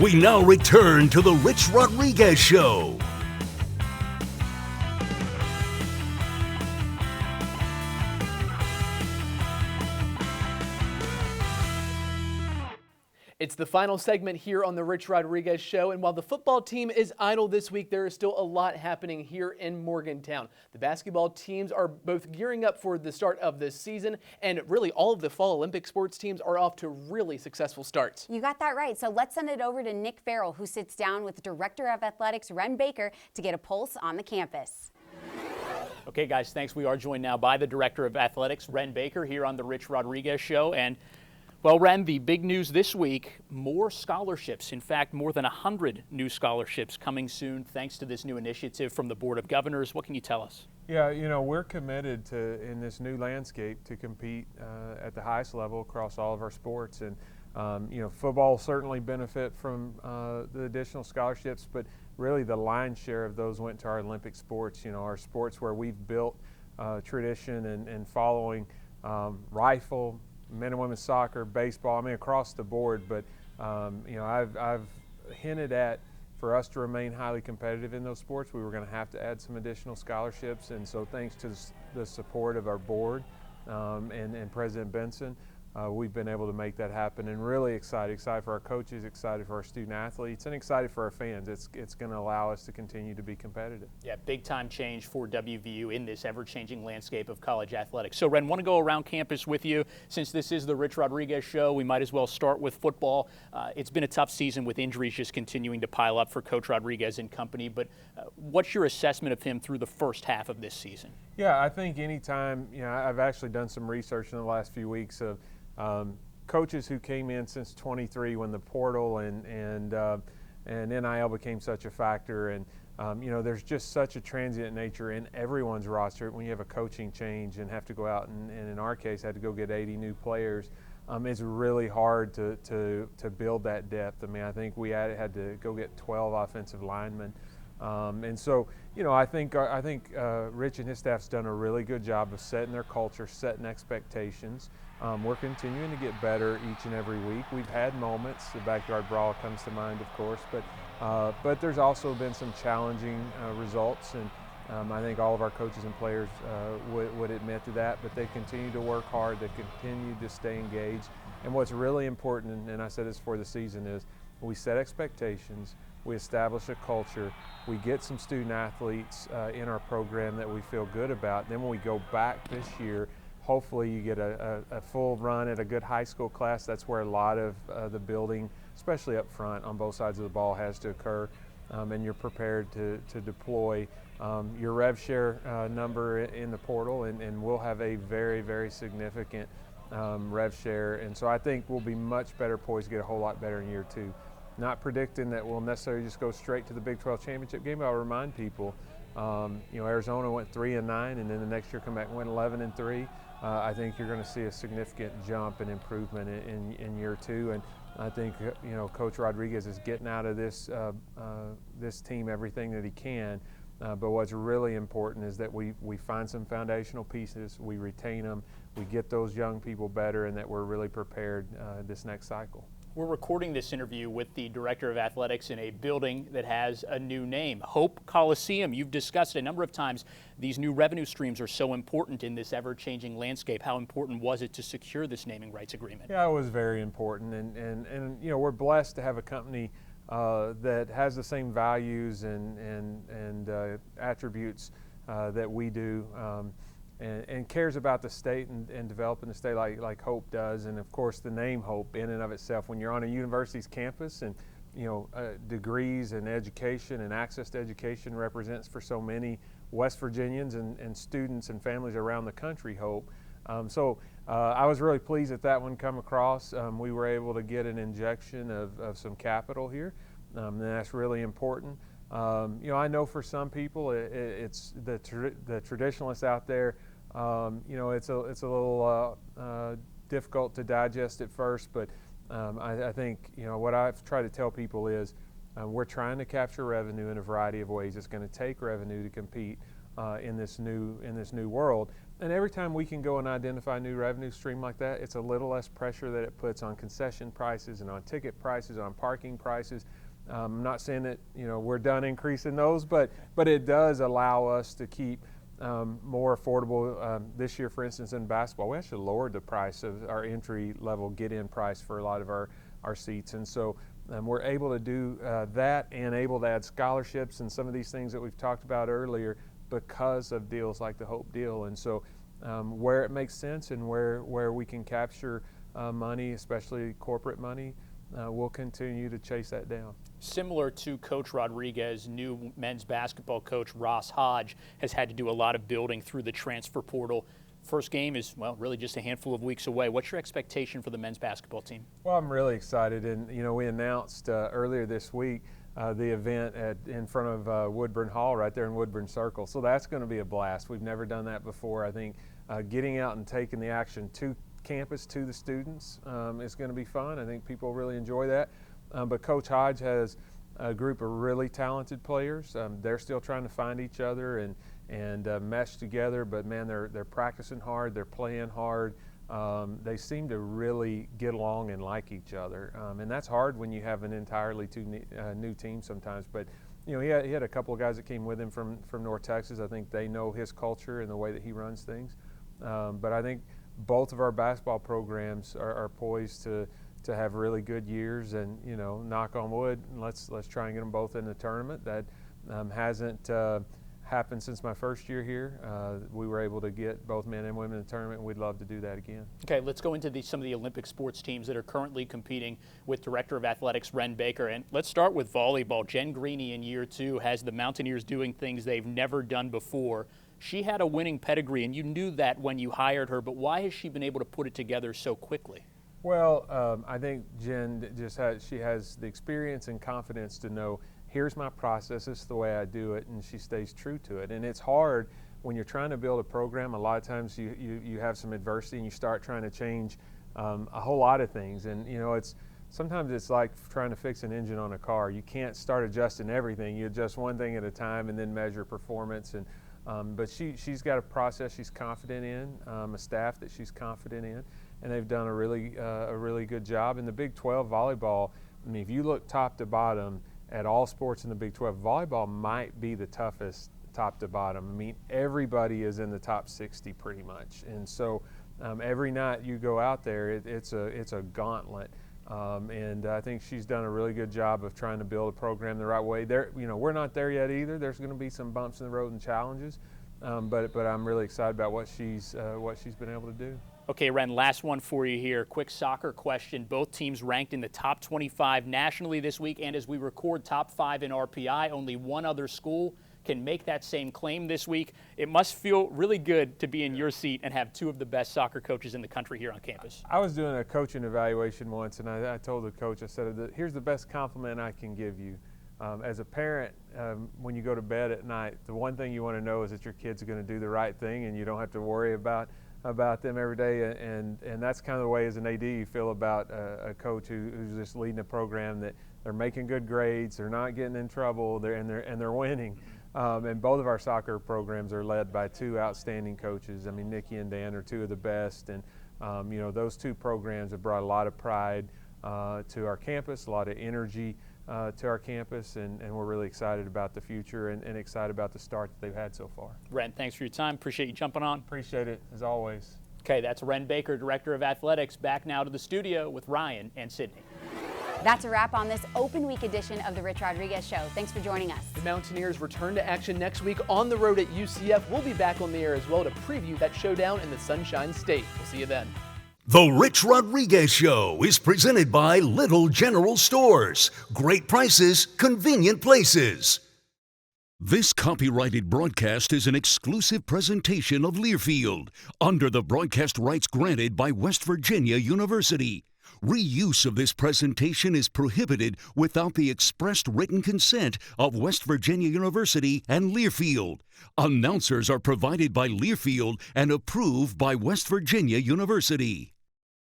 We now return to the Rich Rodriguez Show. It's the final segment here on the Rich Rodriguez Show, and while the football team is idle this week, there is still a lot happening here in Morgantown. The basketball teams are both gearing up for the start of this season, and really all of the fall Olympic sports teams are off to really successful starts. You got that right, so let's send it over to Nick Farrell, who sits down with Director of Athletics Wren Baker to get a pulse on the campus. Okay, guys, thanks. We are joined now by the Director of Athletics, Wren Baker, here on the Rich Rodriguez Show. And well, Wren, the big news this week, more scholarships. In fact, more than 100 new scholarships coming soon thanks to this new initiative from the Board of Governors. What can you tell us? Yeah, we're committed to, in this new landscape, to compete at the highest level across all of our sports. And, football certainly benefit from the additional scholarships, but really the lion's share of those went to our Olympic sports, our sports where we've built tradition and following rifle, men and women's soccer, baseball, across the board. But, I've hinted at, for us to remain highly competitive in those sports, we were going to have to add some additional scholarships. And so thanks to the support of our board and President Benson, we've been able to make that happen, and really excited for our coaches, excited for our student athletes, and excited for our fans. It's going to allow us to continue to be competitive. Yeah, big time change for WVU in this ever-changing landscape of college athletics. So, Wren, want to go around campus with you. Since this is the Rich Rodriguez Show, we might as well start with football. It's been a tough season with injuries just continuing to pile up for Coach Rodriguez and company, but what's your assessment of him through the first half of this season? Yeah, I think anytime, I've actually done some research in the last few weeks of coaches who came in since 23 when the portal and NIL became such a factor, and there's just such a transient nature in everyone's roster when you have a coaching change and have to go out and in our case had to go get 80 new players. It's really hard to build that depth. I think we had to go get 12 offensive linemen. And so, I think Rich and his staff's done a really good job of setting their culture, setting expectations. We're continuing to get better each and every week. We've had moments. The backyard brawl comes to mind, of course, but there's also been some challenging results, and I think all of our coaches and players would admit to that. But they continue to work hard. They continue to stay engaged. And what's really important, and I said this for the season, is we set expectations. We establish a culture. We get some student athletes in our program that we feel good about. Then when we go back this year, hopefully you get a full run at a good high school class. That's where a lot of the building, especially up front on both sides of the ball, has to occur. And you're prepared to deploy your rev share number in the portal, and we'll have a very, very significant rev share. And so I think we'll be much better poised to get a whole lot better in year two. Not predicting that we'll necessarily just go straight to the Big 12 championship game, but I'll remind people, Arizona went 3-9, and then the next year come back and went 11-3. I think you're going to see a significant jump and improvement in year two, and I think Coach Rodriguez is getting out of this team everything that he can. But what's really important is that we find some foundational pieces, we retain them, we get those young people better, and that we're really prepared this next cycle. We're recording this interview with the Director of Athletics in a building that has a new name, Hope Coliseum. You've discussed a number of times these new revenue streams are so important in this ever-changing landscape. How important was it to secure this naming rights agreement? Yeah, it was very important, and we're blessed to have a company that has the same values and attributes that we do. And cares about the state and developing the state like Hope does. And of course the name Hope in and of itself, when you're on a university's campus and degrees and education and access to education represents for so many West Virginians and students and families around the country hope. So I was really pleased that one come across. We were able to get an injection of some capital here, and that's really important. I know for some people it's the traditionalists out there. It's a little difficult to digest at first, but I think what I've tried to tell people is we're trying to capture revenue in a variety of ways. It's going to take revenue to compete in this new world, And every time we can go and identify a new revenue stream like that, it's a little less pressure that it puts on concession prices and on ticket prices, on parking prices. I'm not saying that we're done increasing those, but it does allow us to keep more affordable. This year, for instance, in basketball, we actually lowered the price of our entry-level get-in price for a lot of our seats, and so we're able to do that and able to add scholarships and some of these things that we've talked about earlier because of deals like the Hope deal. And so where it makes sense and where we can capture money, especially corporate money, we'll continue to chase that down. Similar to Coach Rodriguez, new men's basketball coach Ross Hodge has had to do a lot of building through the transfer portal. First game is, well, really just a handful of weeks away. What's your expectation for the men's basketball team? Well, I'm really excited, and we announced earlier this week the event in front of Woodburn Hall right there in Woodburn Circle. So that's going to be a blast. We've never done that before. I think getting out and taking the action to campus, to the students, is going to be fun. I think people really enjoy that. But Coach Hodge has a group of really talented players. They're still trying to find each other and mesh together, but man, they're practicing hard, they're playing hard. They seem to really get along and like each other, and that's hard when you have an entirely new team sometimes. But he had a couple of guys that came with him from North Texas. I think they know his culture and the way that he runs things. But I think both of our basketball programs are poised to have really good years, and knock on wood, let's try and get them both in the tournament. That hasn't happened since my first year here. We were able to get both men and women in the tournament, and we'd love to do that again. Okay, let's go into some of the Olympic sports teams that are currently competing with Director of Athletics Wren Baker. And let's start with volleyball. Jen Greeny in year 2 has the Mountaineers doing things they've never done before. She had a winning pedigree, and you knew that when you hired her, but why has she been able to put it together so quickly? Well, I think Jen she has the experience and confidence to know, here's my process, this is the way I do it, and she stays true to it. And it's hard when you're trying to build a program. A lot of times you have some adversity and you start trying to change a whole lot of things. And sometimes it's like trying to fix an engine on a car. You can't start adjusting everything. You adjust one thing at a time and then measure performance. And but she's got a process she's confident in, a staff that she's confident in, and they've done a really good job. In the Big 12 volleyball, I mean, if you look top to bottom at all sports in the Big 12, volleyball might be the toughest top to bottom. I mean, everybody is in the top 60 pretty much, and so every night you go out there, it's a gauntlet. And I think she's done a really good job of trying to build a program the right way. We're not there yet either. There's going to be some bumps in the road and challenges, but I'm really excited about what she's been able to do. Okay, Wren, last one for you here. Quick soccer question. Both teams ranked in the top 25 nationally this week, and as we record, top 5 in RPI. Only one other school can make that same claim this week. It must feel really good to be in your seat and have 2 of the best soccer coaches in the country here on campus. I was doing a coaching evaluation once, and I told the coach, I said, here's the best compliment I can give you. As a parent, when you go to bed at night, the one thing you want to know is that your kids are going to do the right thing and you don't have to worry about them every day, and that's kind of the way as an AD you feel about a coach who's just leading a program, that they're making good grades, they're not getting in trouble, they're winning. And both of our soccer programs are led by 2 outstanding coaches. I mean, Nikki and Dan are 2 of the best, and those 2 programs have brought a lot of pride to our campus, a lot of energy to our campus, and we're really excited about the future and excited about the start that they've had so far. Wren, thanks for your time. Appreciate you jumping on. Appreciate it, as always. Okay, that's Wren Baker, Director of Athletics, back now to the studio with Ryan and Sydney. That's a wrap on this open week edition of the Rich Rodriguez Show. Thanks for joining us. The Mountaineers return to action next week on the road at UCF. We'll be back on the air as well to preview that showdown in the Sunshine State. We'll see you then. The Rich Rodriguez Show is presented by Little General Stores. Great prices, convenient places. This copyrighted broadcast is an exclusive presentation of Learfield under the broadcast rights granted by West Virginia University. Reuse of this presentation is prohibited without the expressed written consent of West Virginia University and Learfield. Announcers are provided by Learfield and approved by West Virginia University.